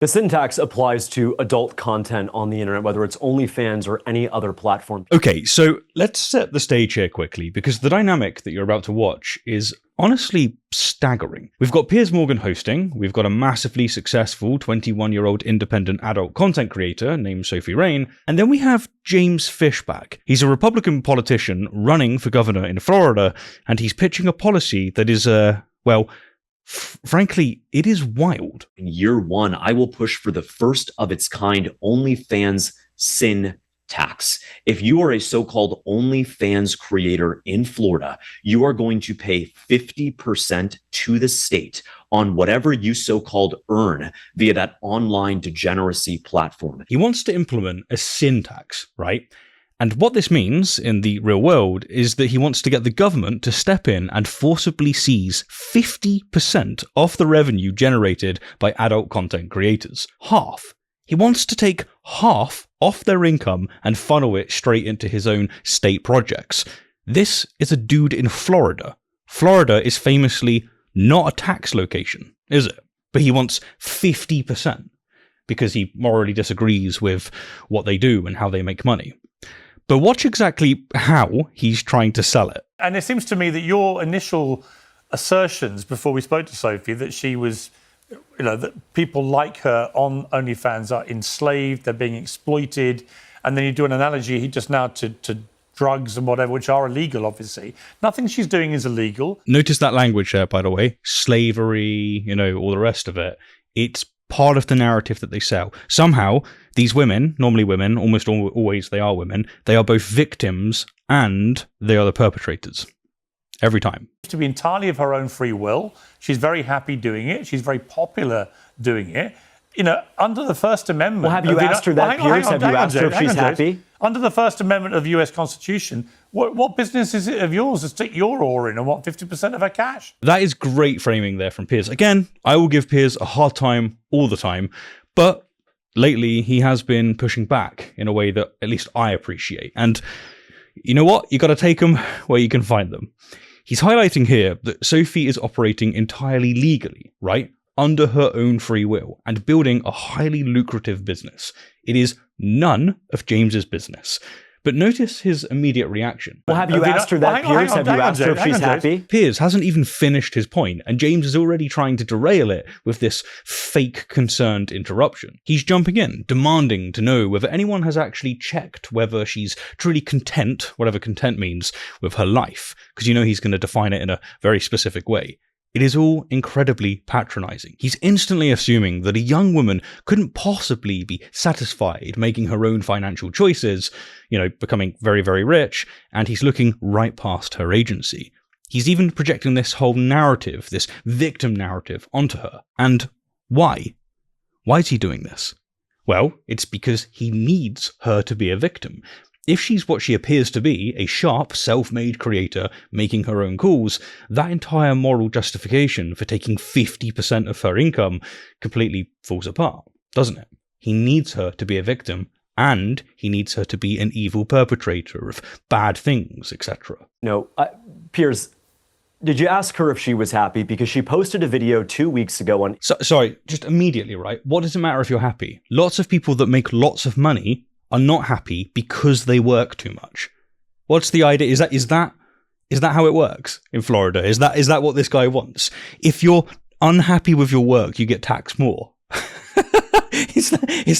The sin tax applies to adult content on the internet, whether it's OnlyFans or any other platform. Okay, so let's set the stage here quickly, because the dynamic that you're about to watch is honestly staggering. We've got Piers Morgan hosting, we've got a massively successful 21-year-old independent adult content creator named Sophie Rain, and then we have James Fishback. He's a Republican politician running for governor in Florida, and he's pitching a policy that is, frankly, it is wild. In year one, I will push for the first of its kind OnlyFans sin tax. If you are a so-called OnlyFans creator in Florida, you are going to pay 50% to the state on whatever you so-called earn via that online degeneracy platform. He wants to implement a sin tax, right? And what this means in the real world is that he wants to get the government to step in and forcibly seize 50% of the revenue generated by adult content creators. Half. He wants to take half off their income and funnel it straight into his own state projects. This is a dude in Florida. Florida is famously not a tax location, is it? But he wants 50% because he morally disagrees with what they do and how they make money. But watch exactly how he's trying to sell it. And it seems to me that your initial assertions before we spoke to Sophie, that she was, that people like her on OnlyFans are enslaved, they're being exploited, and then you do an analogy just now to drugs and whatever, which are illegal, obviously. Nothing she's doing is illegal. Notice that language there, by the way. Slavery, all the rest of it. It's part of the narrative that they sell. Somehow, these women, normally women, almost always they are women, they are both victims and they are the perpetrators. Every time. To be entirely of her own free will. She's very happy doing it. She's very popular doing it. Under the First Amendment... Well, have you asked her that, Piers? Have you asked her if she's happy? Under the First Amendment of the US Constitution, what business is it of yours to stick your oar in and want 50% of her cash? That is great framing there from Piers. Again, I will give Piers a hard time all the time, but lately he has been pushing back in a way that at least I appreciate. And you know what? You got to take them where you can find them. He's highlighting here that Sophie is operating entirely legally, right? Under her own free will and building a highly lucrative business. It is none of James's business. But notice his immediate reaction. Well, have you asked her that, Piers? Have you asked her if she's happy? Piers hasn't even finished his point, and James is already trying to derail it with this fake concerned interruption. He's jumping in, demanding to know whether anyone has actually checked whether she's truly content, whatever content means, with her life, because he's going to define it in a very specific way. It is all incredibly patronizing. He's instantly assuming that a young woman couldn't possibly be satisfied making her own financial choices, becoming very, very rich, and he's looking right past her agency. He's even projecting this whole narrative, this victim narrative, onto her. And why? Why is he doing this? Well, it's because he needs her to be a victim. If she's what she appears to be, a sharp, self-made creator making her own calls, that entire moral justification for taking 50% of her income completely falls apart, doesn't it? He needs her to be a victim, and he needs her to be an evil perpetrator of bad things, etc. No, Piers, did you ask her if she was happy? Because she posted a video 2 weeks ago on... Sorry, just immediately, right? What does it matter if you're happy? Lots of people that make lots of money are not happy because they work too much. What's the idea? Is that how it works in Florida? Is that what this guy wants? If you're unhappy with your work, you get taxed more. Is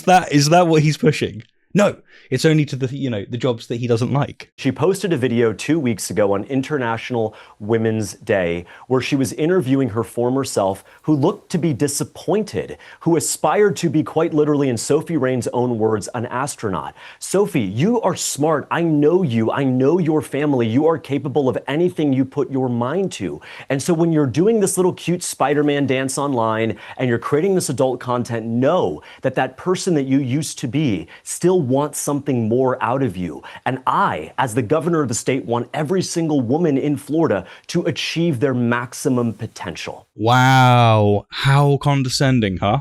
that what he's pushing? No, it's only to the jobs that he doesn't like. She posted a video 2 weeks ago on International Women's Day where she was interviewing her former self, who looked to be disappointed, who aspired to be, quite literally in Sophie Raine's own words, an astronaut. Sophie, you are smart. I know you. I know your family. You are capable of anything you put your mind to. And so when you're doing this little cute Spider-Man dance online and you're creating this adult content, know that person that you used to be still want something more out of you. And I, as the governor of the state, want every single woman in Florida to achieve their maximum potential. Wow. How condescending, huh?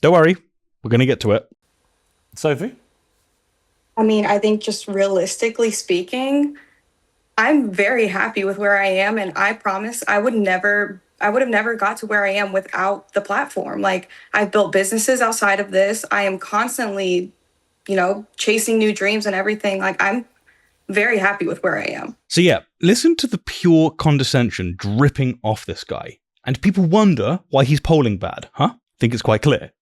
Don't worry. We're going to get to it. Sophie? I think just realistically speaking, I'm very happy with where I am, and I promise I would never I would have never got to where I am without the platform. Like, I've built businesses outside of this. I am constantly, chasing new dreams and everything. Like, I'm very happy with where I am. So yeah, listen to the pure condescension dripping off this guy. And people wonder why he's polling bad, huh? Think it's quite clear.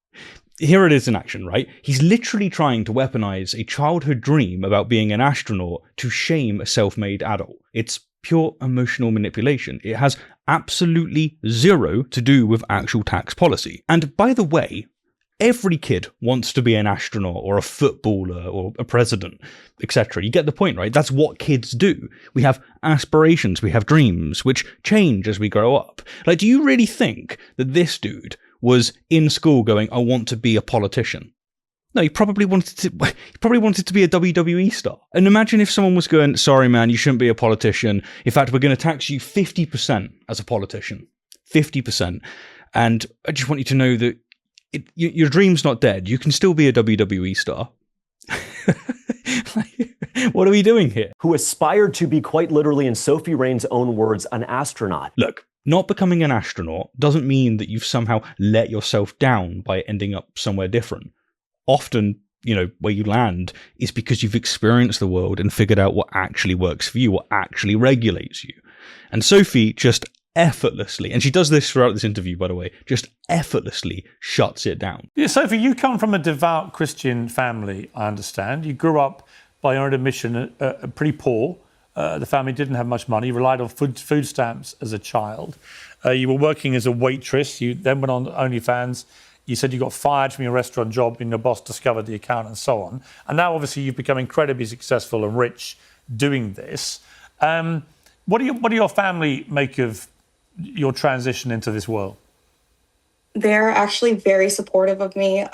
Here it is in action, right? He's literally trying to weaponize a childhood dream about being an astronaut to shame a self-made adult. It's pure emotional manipulation. It has absolutely zero to do with actual tax policy. And by the way, every kid wants to be an astronaut or a footballer or a president, etc. You get the point, right? That's what kids do. We have aspirations, we have dreams, which change as we grow up. Like, do you really think that this dude was in school going, I want to be a politician? No, he probably wanted to be a WWE star. And imagine if someone was going, sorry man, you shouldn't be a politician. In fact, we're going to tax you 50% as a politician. 50%. And I just want you to know that your dream's not dead. You can still be a WWE star. What are we doing here? Who aspired to be, quite literally in Sophie Raine's own words, an astronaut. Look, not becoming an astronaut doesn't mean that you've somehow let yourself down by ending up somewhere different. Often, where you land is because you've experienced the world and figured out what actually works for you, what actually regulates you. And Sophie just effortlessly, and she does this throughout this interview, by the way, just effortlessly shuts it down. Yeah, Sophie, you come from a devout Christian family, I understand. You grew up, by your own admission, pretty poor. The family didn't have much money, relied on food stamps as a child. You were working as a waitress. You then went on OnlyFans. You said you got fired from your restaurant job and your boss discovered the account and so on. And now, obviously, you've become incredibly successful and rich doing this. What do your family make of your transition into this world? They're actually very supportive of me.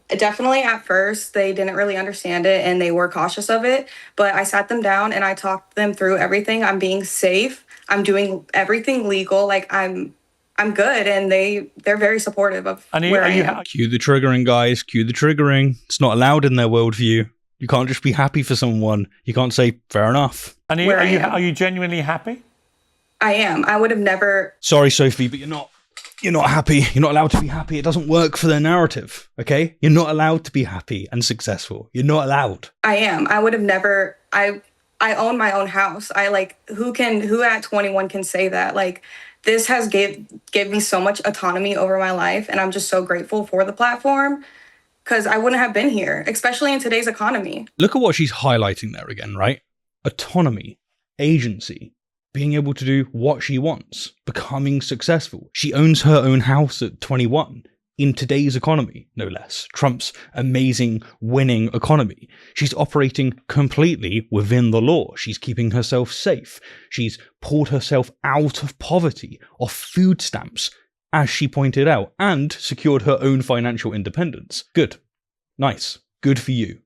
Definitely at first, they didn't really understand it and they were cautious of it. But I sat them down and I talked them through everything. I'm being safe. I'm doing everything legal. Like, I'm good. And they're very supportive of where I am. Cue the triggering, guys. Cue the triggering. It's not allowed in their worldview. You can't just be happy for someone. You can't say, fair enough. And are you genuinely happy? I am. I would have never. Sorry, Sophie, but you're not happy. You're not allowed to be happy. It doesn't work for their narrative, okay? You're not allowed to be happy and successful. You're not allowed. I am. I would have never. I own my own house. Who at 21 can say that? Like, this has gave me so much autonomy over my life, and I'm just so grateful for the platform, because I wouldn't have been here, especially in today's economy. Look at what she's highlighting there again, right? Autonomy, agency, being able to do what she wants, becoming successful. She owns her own house at 21 in today's economy, no less. Trump's amazing winning economy. She's operating completely within the law. She's keeping herself safe. She's pulled herself out of poverty, off food stamps, as she pointed out, and secured her own financial independence. Good. Nice. Good for you.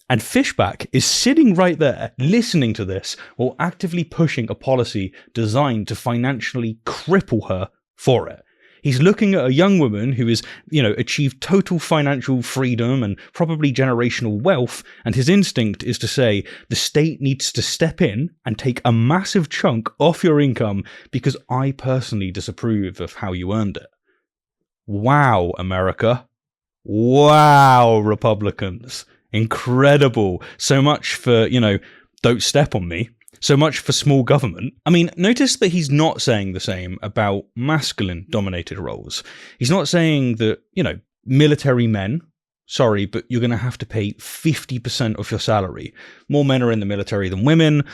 And Fishback is sitting right there, listening to this, while actively pushing a policy designed to financially cripple her for it. He's looking at a young woman who has, achieved total financial freedom and probably generational wealth, and his instinct is to say, the state needs to step in and take a massive chunk off your income because I personally disapprove of how you earned it. Wow, America. Wow, Republicans. Incredible. So much for, don't step on me. So much for small government. I mean, notice that he's not saying the same about masculine-dominated roles. He's not saying that, military men, sorry, but you're going to have to pay 50% of your salary. More men are in the military than women.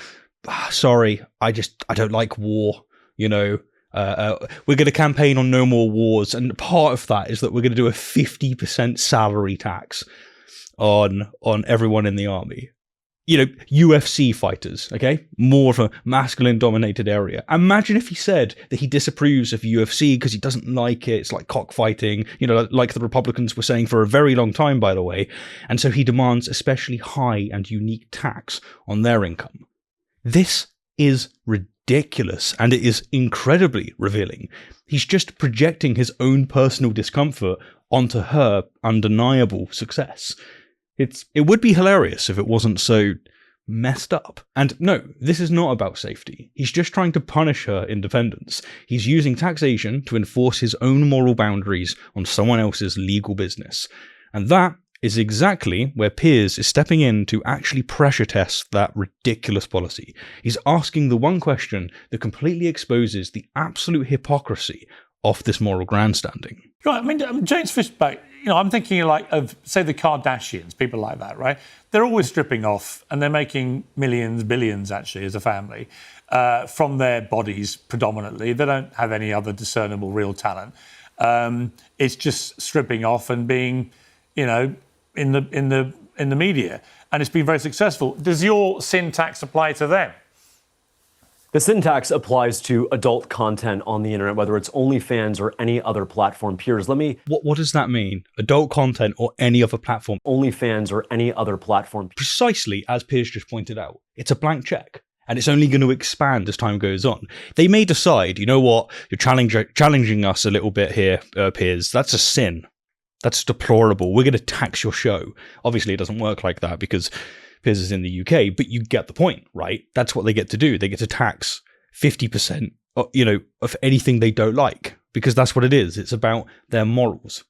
Sorry, I don't like war, we're going to campaign on no more wars. And part of that is that we're going to do a 50% salary tax on everyone in the army. UFC fighters, okay? More of a masculine-dominated area. Imagine if he said that he disapproves of UFC because he doesn't like it. It's like cockfighting, like the Republicans were saying for a very long time, by the way. And so he demands especially high and unique tax on their income. This is ridiculous, and it is incredibly revealing. He's just projecting his own personal discomfort onto her undeniable success. It would be hilarious if it wasn't so messed up. And no, this is not about safety. He's just trying to punish her independence. He's using taxation to enforce his own moral boundaries on someone else's legal business. And that is exactly where Piers is stepping in to actually pressure test that ridiculous policy. He's asking the one question that completely exposes the absolute hypocrisy of this moral grandstanding. Right, I mean, James Fishback, I'm thinking like of, say, the Kardashians, people like that, right? They're always stripping off and they're making millions, billions, actually, as a family, from their bodies predominantly. They don't have any other discernible real talent. It's just stripping off and being, in the media. And it's been very successful. Does your sin tax apply to them? The sin tax applies to adult content on the internet, whether it's OnlyFans or any other platform. Piers, let me... What does that mean? Adult content or any other platform? OnlyFans or any other platform. Precisely as Piers just pointed out. It's a blank check. And it's only going to expand as time goes on. They may decide, you know what, you're challenging us a little bit here, Piers. That's a sin. That's deplorable. We're going to tax your show. Obviously, it doesn't work like that because Piers is in the UK, but you get the point, right? That's what they get to do. They get to tax 50%, of anything they don't like, because that's what it is. It's about their morals.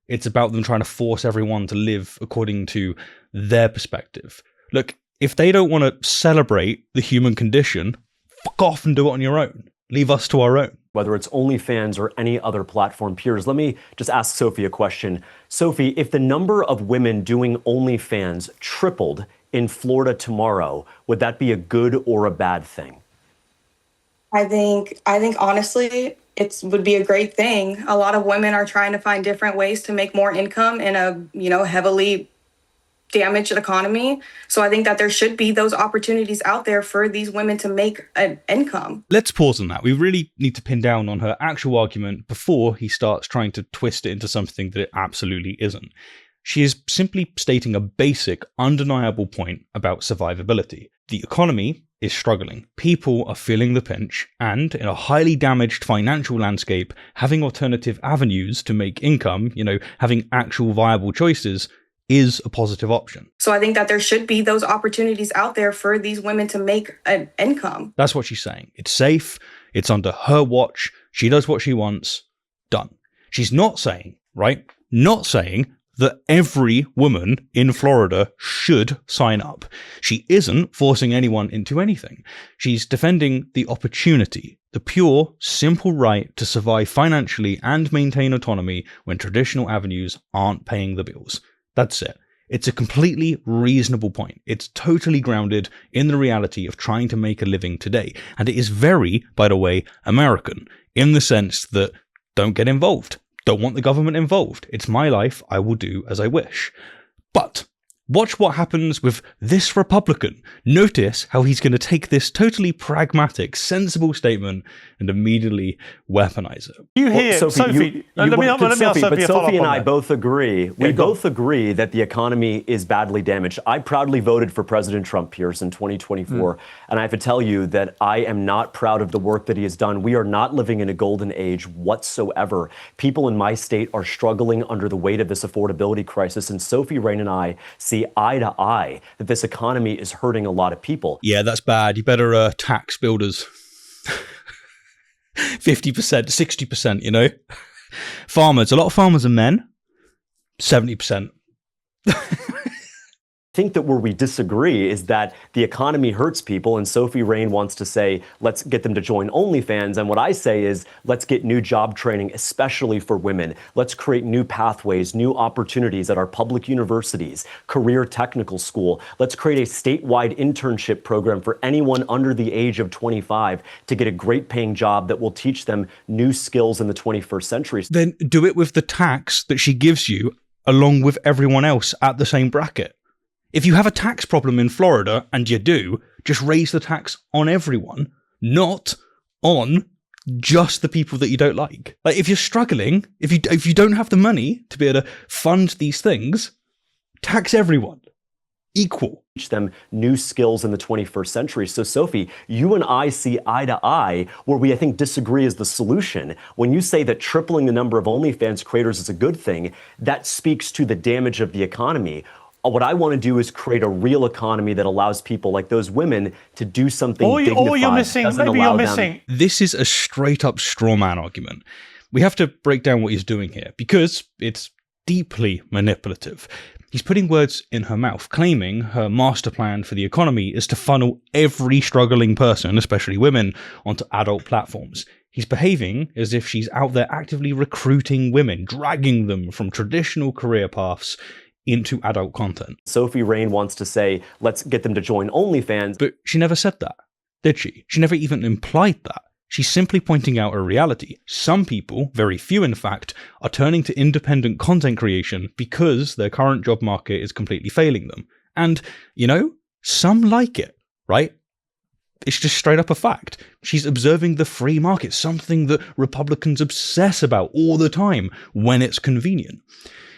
It's about them trying to force everyone to live according to their perspective. Look, if they don't want to celebrate the human condition, fuck off and do it on your own. Leave us to our own. Whether it's OnlyFans or any other platform. Piers, let me just ask Sophie a question. Sophie, if the number of women doing OnlyFans tripled in Florida tomorrow, would that be a good or a bad thing? I think honestly, it would be a great thing. A lot of women are trying to find different ways to make more income in a, heavily damaged economy. So I think that there should be those opportunities out there for these women to make an income. Let's pause on that. We really need to pin down on her actual argument before he starts trying to twist it into something that it absolutely isn't. She is simply stating a basic, undeniable point about survivability. The economy is struggling. People are feeling the pinch, and in a highly damaged financial landscape, having alternative avenues to make income, having actual viable choices, is a positive option. So I think that there should be those opportunities out there for these women to make an income. That's what she's saying. It's safe. It's under her watch. She does what she wants. Done. She's not saying, not saying that every woman in Florida should sign up. She isn't forcing anyone into anything. She's defending the opportunity, the pure, simple right to survive financially and maintain autonomy when traditional avenues aren't paying the bills. That's it. It's a completely reasonable point. It's totally grounded in the reality of trying to make a living today. And it is very, by the way, American, in the sense that don't get involved. Don't want the government involved. It's my life. I will do as I wish. But watch what happens with this Republican. Notice how he's going to take this totally pragmatic, sensible statement and immediately weaponize it. You hear, Sophie, let me ask Sophie but a Sophie and I that. both agree. We both agree that the economy is badly damaged. I proudly voted for President Trump, Piers, in 2024. And I have to tell you that I am not proud of the work that he has done. We are not living in a golden age whatsoever. People in my state are struggling under the weight of this affordability crisis. And Sophie Rain and I see eye to eye that this economy is hurting a lot of people. Yeah, that's bad. You better tax builders 50%, 60%, Farmers, a lot of farmers are men. 70%. I think that where we disagree is that the economy hurts people, and Sophie Rain wants to say, let's get them to join OnlyFans. And what I say is, let's get new job training, especially for women. Let's create new pathways, new opportunities at our public universities, career technical school. Let's create a statewide internship program for anyone under the age of 25 to get a great paying job that will teach them new skills in the 21st century. Then do it with the tax that she gives you along with everyone else at the same bracket. If you have a tax problem in Florida, and you do, just raise the tax on everyone, not on just the people that you don't like. Like, if you're struggling, if you don't have the money to be able to fund these things, tax everyone. Equal. Teach them new skills in the 21st century. So, Sophie, you and I see eye to eye where we, I think, disagree is the solution. When you say that tripling the number of OnlyFans creators is a good thing, that speaks to the damage of the economy. What I want to do is create a real economy that allows people like those women to do something dignified. Or you're missing, maybe you're missing. This is a straight up straw man argument. We have to break down what he's doing here because it's deeply manipulative. He's putting words in her mouth, claiming her master plan for the economy is to funnel every struggling person, especially women, onto adult platforms. He's behaving as if she's out there actively recruiting women, dragging them from traditional career paths into adult content. Sophie Rain wants to say, let's get them to join OnlyFans. But she never said that, did she? She never even implied that. She's simply pointing out a reality. Some people, very few in fact, are turning to independent content creation because their current job market is completely failing them. And, you know, some like it, right? It's just straight up a fact. She's observing the free market, something that Republicans obsess about all the time when it's convenient.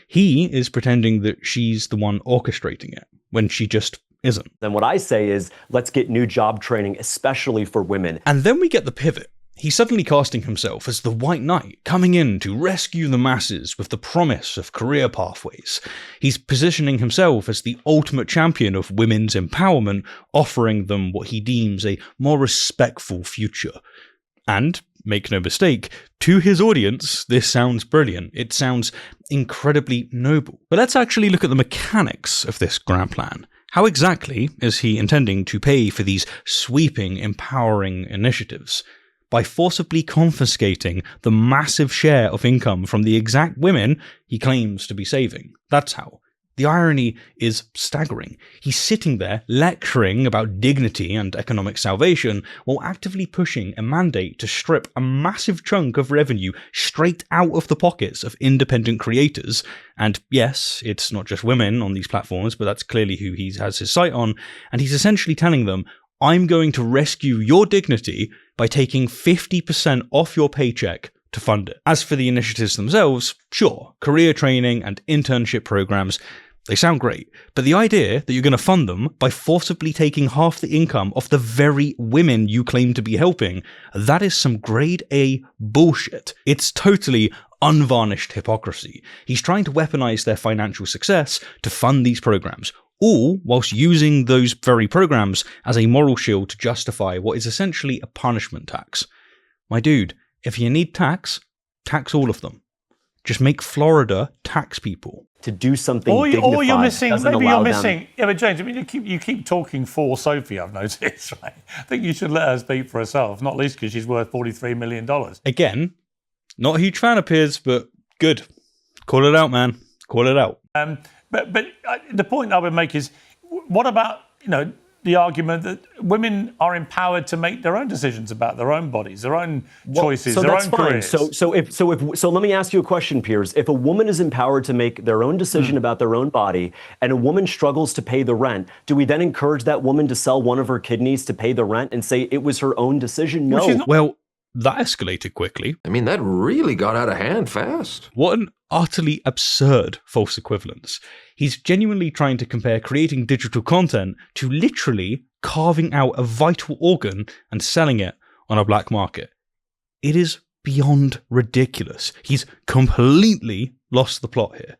He is pretending that she's the one orchestrating it, when she just isn't. Then what I say is, let's get new job training, especially for women. And then we get the pivot. He's suddenly casting himself as the white knight, coming in to rescue the masses with the promise of career pathways. He's positioning himself as the ultimate champion of women's empowerment, offering them what he deems a more respectful future. And, make no mistake, to his audience, this sounds brilliant. It sounds incredibly noble. But let's actually look at the mechanics of this grand plan. How exactly is he intending to pay for these sweeping, empowering initiatives? By forcibly confiscating the massive share of income from the exact women he claims to be saving. That's how. The irony is staggering. He's sitting there lecturing about dignity and economic salvation while actively pushing a mandate to strip a massive chunk of revenue straight out of the pockets of independent creators. And yes, it's not just women on these platforms, but that's clearly who he has his sight on. And he's essentially telling them, I'm going to rescue your dignity by taking 50% off your paycheck to fund it. As for the initiatives themselves, sure, career training and internship programs, they sound great, but the idea that you're going to fund them by forcibly taking half the income of the very women you claim to be helping, that is some grade A bullshit. It's totally unvarnished hypocrisy. He's trying to weaponize their financial success to fund these programs, all whilst using those very programs as a moral shield to justify what is essentially a punishment tax. My dude, if you need tax all of them. Just make Florida tax people. To do something dignified. Or you're missing, maybe you're missing. Yeah, but James, I mean, you keep talking for Sophie, I've noticed, right? I think you should let her speak for herself, not least because she's worth $43 million. Again, not a huge fan of Piers, but good. Call it out, man. Call it out. But the point I would make is, what about, the argument that women are empowered to make their own decisions about their own bodies, their own choices, their own careers. So let me ask you a question, Piers. If a woman is empowered to make their own decision about their own body, and a woman struggles to pay the rent, do we then encourage that woman to sell one of her kidneys to pay the rent and say it was her own decision? No. Well, that escalated quickly. I mean, that really got out of hand fast. What an utterly absurd false equivalence. He's genuinely trying to compare creating digital content to literally carving out a vital organ and selling it on a black market. It is beyond ridiculous. He's completely lost the plot here.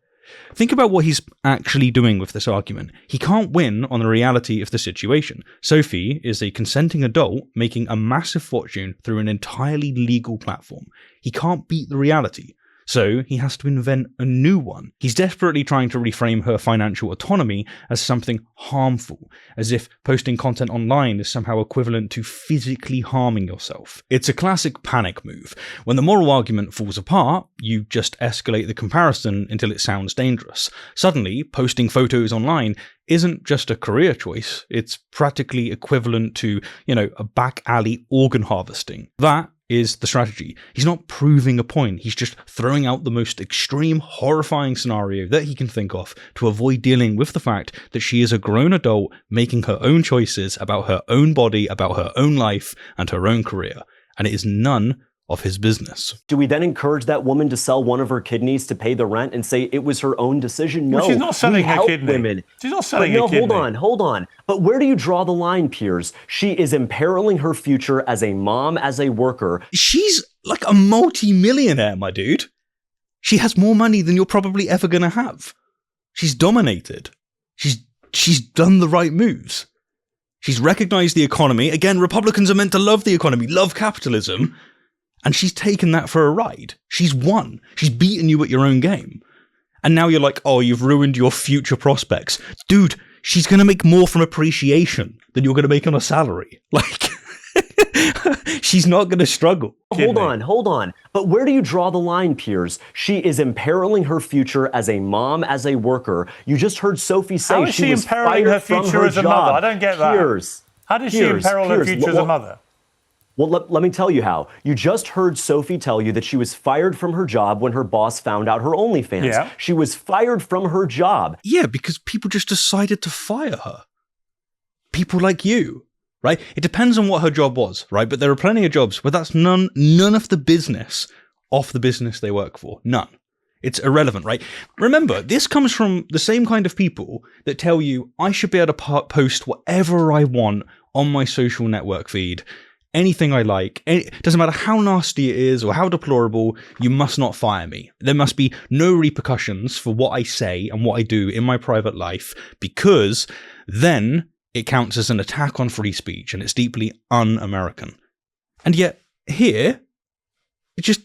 Think about what he's actually doing with this argument. He can't win on the reality of the situation. Sophie is a consenting adult making a massive fortune through an entirely legal platform. He can't beat the reality. So he has to invent a new one. He's desperately trying to reframe her financial autonomy as something harmful, as if posting content online is somehow equivalent to physically harming yourself. It's a classic panic move. When the moral argument falls apart, you just escalate the comparison until it sounds dangerous. Suddenly, posting photos online isn't just a career choice, it's practically equivalent to, a back alley organ harvesting. That is the strategy. He's not proving a point, he's just throwing out the most extreme, horrifying scenario that he can think of to avoid dealing with the fact that she is a grown adult making her own choices about her own body, about her own life, and her own career. And it is none of his business. Do we then encourage that woman to sell one of her kidneys to pay the rent and say it was her own decision? No, well, she's not selling her kidney. Women. She's not selling her kidney. Hold on. But where do you draw the line, Piers? She is imperiling her future as a mom, as a worker. She's like a multi-millionaire, my dude. She has more money than you're probably ever going to have. She's dominated. She's done the right moves. She's recognized the economy. Again, Republicans are meant to love the economy, love capitalism. And she's taken that for a ride. She's won. She's beaten you at your own game. And now you're like, oh, you've ruined your future prospects. Dude, she's going to make more from appreciation than you're going to make on a salary. Like, she's not going to struggle. Hold on. But where do you draw the line, Piers? She is imperiling her future as a mom, as a worker. You just heard Sophie say How is she was imperiling fired her from future her as a job. mother? I don't get that. Piers, How does she imperil her future as a mother? Well, let me tell you how. You just heard Sophie tell you that she was fired from her job when her boss found out her OnlyFans. Yeah. She was fired from her job. Yeah, because people just decided to fire her. People like you, right? It depends on what her job was, right? But there are plenty of jobs where that's none of the business off the business they work for. None. It's irrelevant, right? Remember, this comes from the same kind of people that tell you I should be able to post whatever I want on my social network feed. Anything I like, it doesn't matter how nasty it is or how deplorable, you must not fire me. There must be no repercussions for what I say and what I do in my private life, because then it counts as an attack on free speech and it's deeply un-American. And yet, here, it just,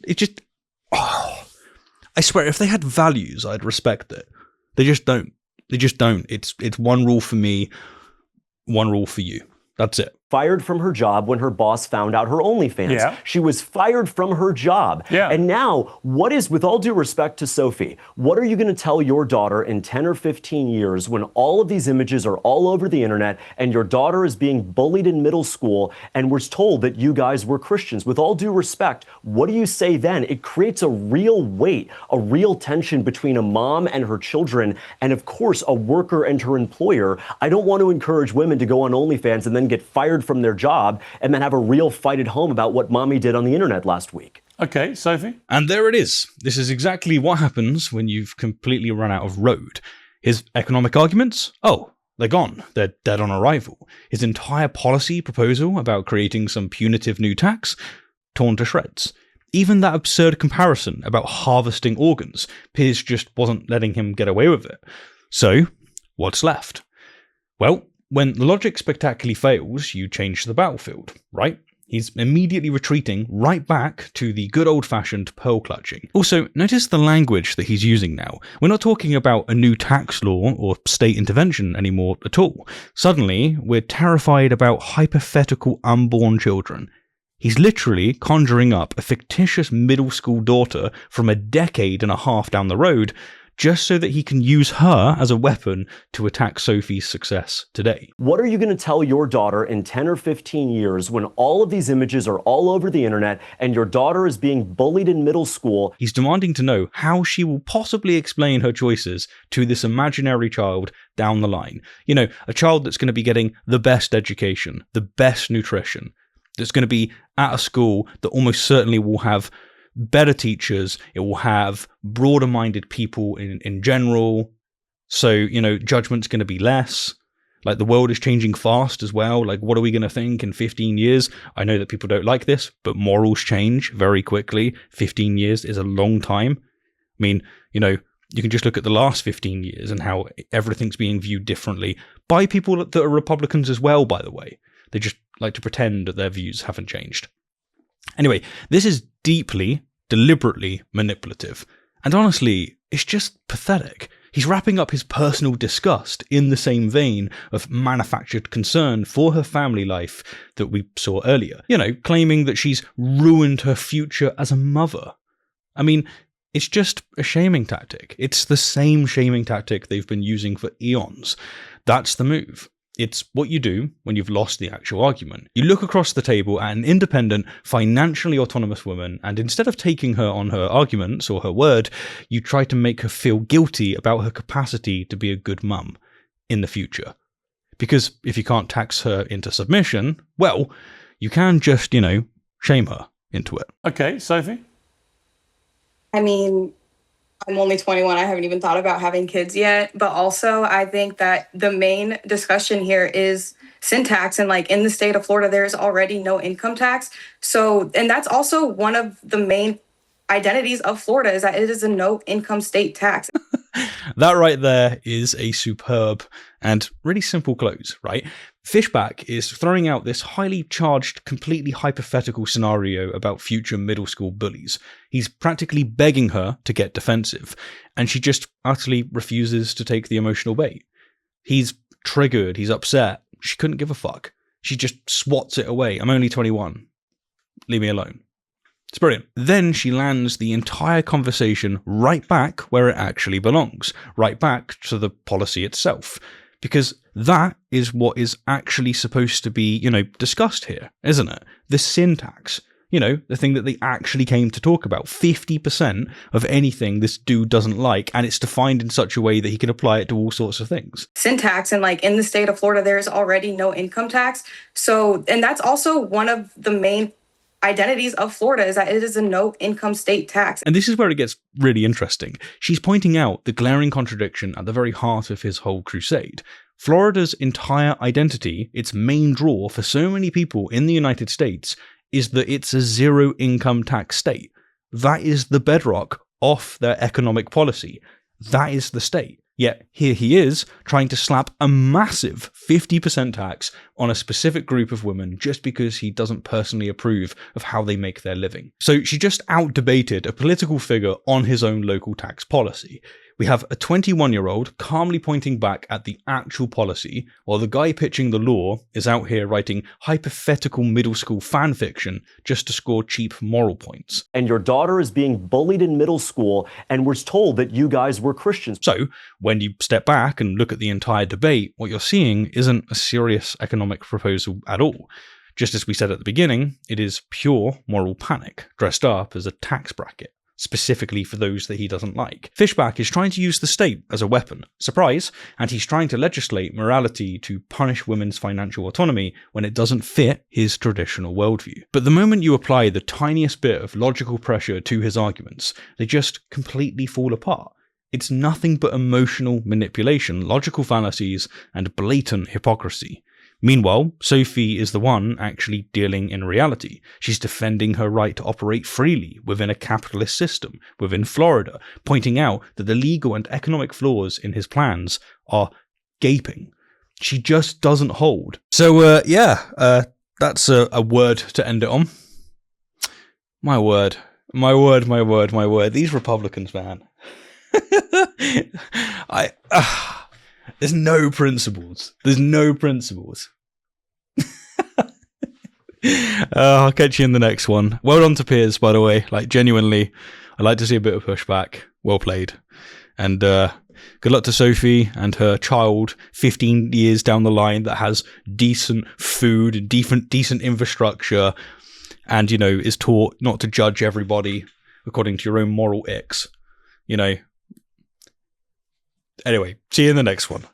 I swear, if they had values, I'd respect it. They just don't. It's one rule for me, one rule for you. That's it. Fired from her job when her boss found out her OnlyFans. Yeah. She was fired from her job. Yeah. And now, what is, with all due respect to Sophie, what are you going to tell your daughter in 10 or 15 years when all of these images are all over the internet and your daughter is being bullied in middle school and was told that you guys were Christians? With all due respect, what do you say then? It creates a real weight, a real tension between a mom and her children, and of course, a worker and her employer. I don't want to encourage women to go on OnlyFans and then get fired from their job and then have a real fight at home about what mommy did on the internet last week. Okay, Sophie? And there it is. This is exactly what happens when you've completely run out of road. His economic arguments? Oh, they're gone. They're dead on arrival. His entire policy proposal about creating some punitive new tax? Torn to shreds. Even that absurd comparison about harvesting organs, Piers just wasn't letting him get away with it. So, what's left? Well, when the logic spectacularly fails, you change the battlefield, right? He's immediately retreating right back to the good old-fashioned pearl clutching. Also, notice the language that he's using now. We're not talking about a new tax law or state intervention anymore at all. Suddenly, we're terrified about hypothetical unborn children. He's literally conjuring up a fictitious middle school daughter from a decade and a half down the road, just so that he can use her as a weapon to attack Sophie's success today. What are you going to tell your daughter in 10 or 15 years when all of these images are all over the internet and your daughter is being bullied in middle school? He's demanding to know how she will possibly explain her choices to this imaginary child down the line. You know, a child that's going to be getting the best education, the best nutrition, that's going to be at a school that almost certainly will have better teachers, it will have broader-minded people in general, so, you know, judgment's going to be less. Like, the world is changing fast as well. Like, what are we going to think in 15 years? I know that people don't like this, but morals change very quickly. 15 years is a long time. I mean, you know, you can just look at the last 15 years and how everything's being viewed differently by people that are Republicans as well, by the way. They just like to pretend that their views haven't changed. Anyway, this is deeply, deliberately manipulative. And honestly, it's just pathetic. He's wrapping up his personal disgust in the same vein of manufactured concern for her family life that we saw earlier. You know, claiming that she's ruined her future as a mother. I mean, it's just a shaming tactic. It's the same shaming tactic they've been using for eons. That's the move. It's what you do when you've lost the actual argument. You look across the table at an independent, financially autonomous woman, and instead of taking her on her arguments or her word, you try to make her feel guilty about her capacity to be a good mum in the future. Because if you can't tax her into submission, well, you can just, you know, shame her into it. Okay, Sophie? I mean, I'm only 21. I haven't even thought about having kids yet. But also, I think that the main discussion here is sin tax. And like in the state of Florida, there's already no income tax. So, and that's also one of the main identities of Florida, is that it is a no income state tax. That right there is a superb and really simple close, right? Fishback is throwing out this highly charged, completely hypothetical scenario about future middle school bullies. He's practically begging her to get defensive, and she just utterly refuses to take the emotional bait. He's triggered, he's upset. She couldn't give a fuck. She just swats it away. I'm only 21. Leave me alone. It's brilliant. Then she lands the entire conversation right back where it actually belongs, right back to the policy itself. Because that is what is actually supposed to be, discussed here, isn't it? The sin tax. The thing that they actually came to talk about. 50% of anything this dude doesn't like, and it's defined in such a way that he can apply it to all sorts of things. Sin tax, and in the state of Florida, there's already no income tax. So, and that's also one of the main identities of Florida, is that it is a no income state tax. And this is where it gets really interesting. She's pointing out the glaring contradiction at the very heart of his whole crusade. Florida's entire identity, its main draw for so many people in the United States, is that it's a zero income tax state. That is the bedrock of their economic policy. That is the state. Yet here he is trying to slap a massive 50% tax on a specific group of women just because he doesn't personally approve of how they make their living. So she just out-debated a political figure on his own local tax policy. We have a 21-year-old calmly pointing back at the actual policy, while the guy pitching the law is out here writing hypothetical middle school fan fiction just to score cheap moral points. And your daughter is being bullied in middle school and was told that you guys were Christians. So, when you step back and look at the entire debate, what you're seeing isn't a serious economic proposal at all. Just as we said at the beginning, it is pure moral panic, dressed up as a tax bracket, specifically for those that he doesn't like. Fishback is trying to use the state as a weapon. Surprise! And he's trying to legislate morality to punish women's financial autonomy when it doesn't fit his traditional worldview. But the moment you apply the tiniest bit of logical pressure to his arguments, they just completely fall apart. It's nothing but emotional manipulation, logical fallacies, and blatant hypocrisy. Meanwhile, Sophie is the one actually dealing in reality. She's defending her right to operate freely within a capitalist system within Florida, pointing out that the legal and economic flaws in his plans are gaping. She just doesn't hold. So, that's a word to end it on. My word. These Republicans, man. There's no principles. I'll catch you in the next one. Well done to Piers, by the way. Genuinely, I'd like to see a bit of pushback. Well played. And good luck to Sophie and her child 15 years down the line that has decent food and decent infrastructure and, is taught not to judge everybody according to your own moral icks. Anyway, see you in the next one.